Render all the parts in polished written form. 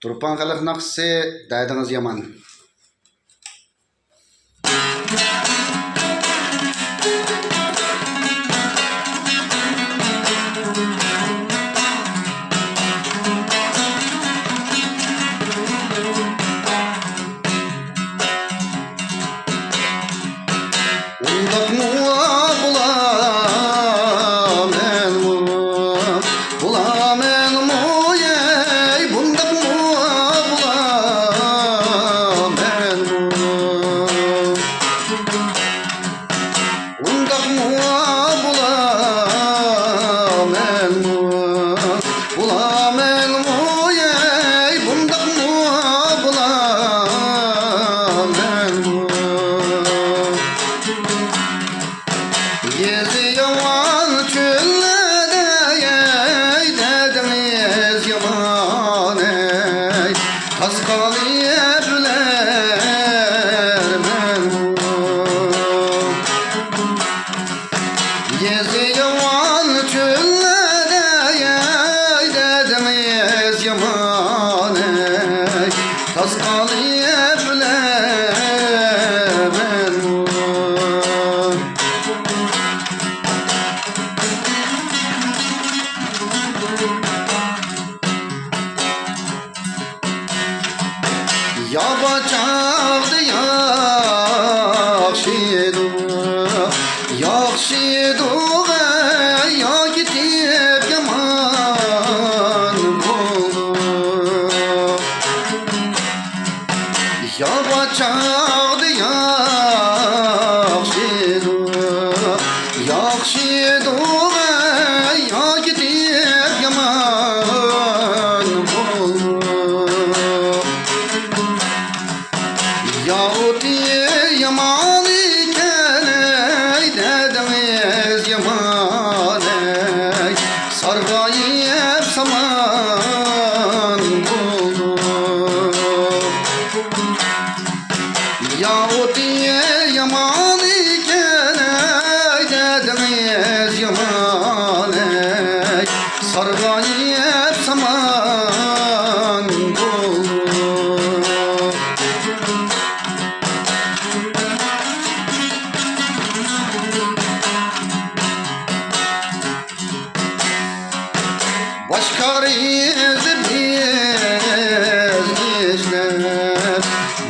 Turpan kalık naksı daydınız yaman. Undak muğa bulamen mu yey, bundak muğa bulamen mu. Undak muğa bulamen mu yey, bundak muğa bulamen mu. Gezi yaman çöllerde yey, dediniz yaman ey, kaskalayıpler men bu. Gezi yaman çöllerde yey, dediniz yaman ey, kaskalayıpler men bu. Yabacaktı yakşıydı ya gidip yaman buldu. Yabacaktı yakşıydı ya gidip yaman buldu. Yahudi yaman iken ey, dediniz yaman ey, sargayıp saman buldu. Yahudi yaman iken ey, dediniz yaman ey, sargayıp saman buldu. Başka rizi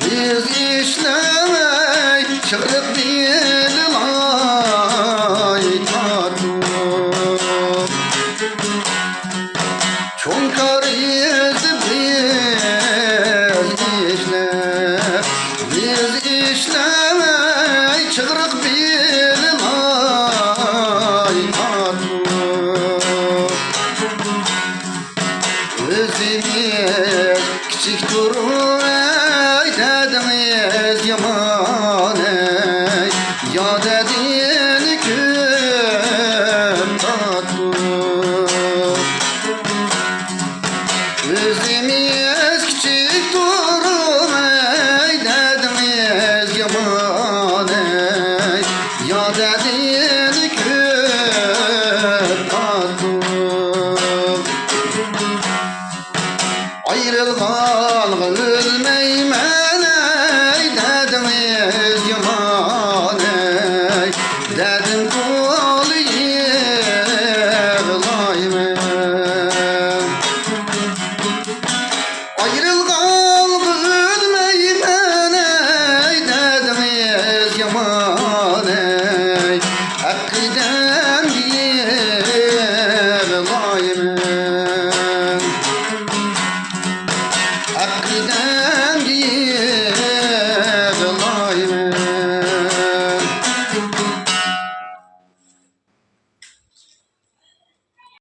biz işlemey, çıkıp değil lay tatlı. Çonka rizi biz işlemey, çıkıp değil lay tatlı. Özümüz küçük durur ey, dediniz yaman ey, ya dedin küm tatlı. Özümüz küçük durur ey, dediniz yaman ey, ya dedin küm tatlı. Ayrılgan ölmeymen ey, dediniz yaman ey, dedim kul yığılaymen. Ayrılgan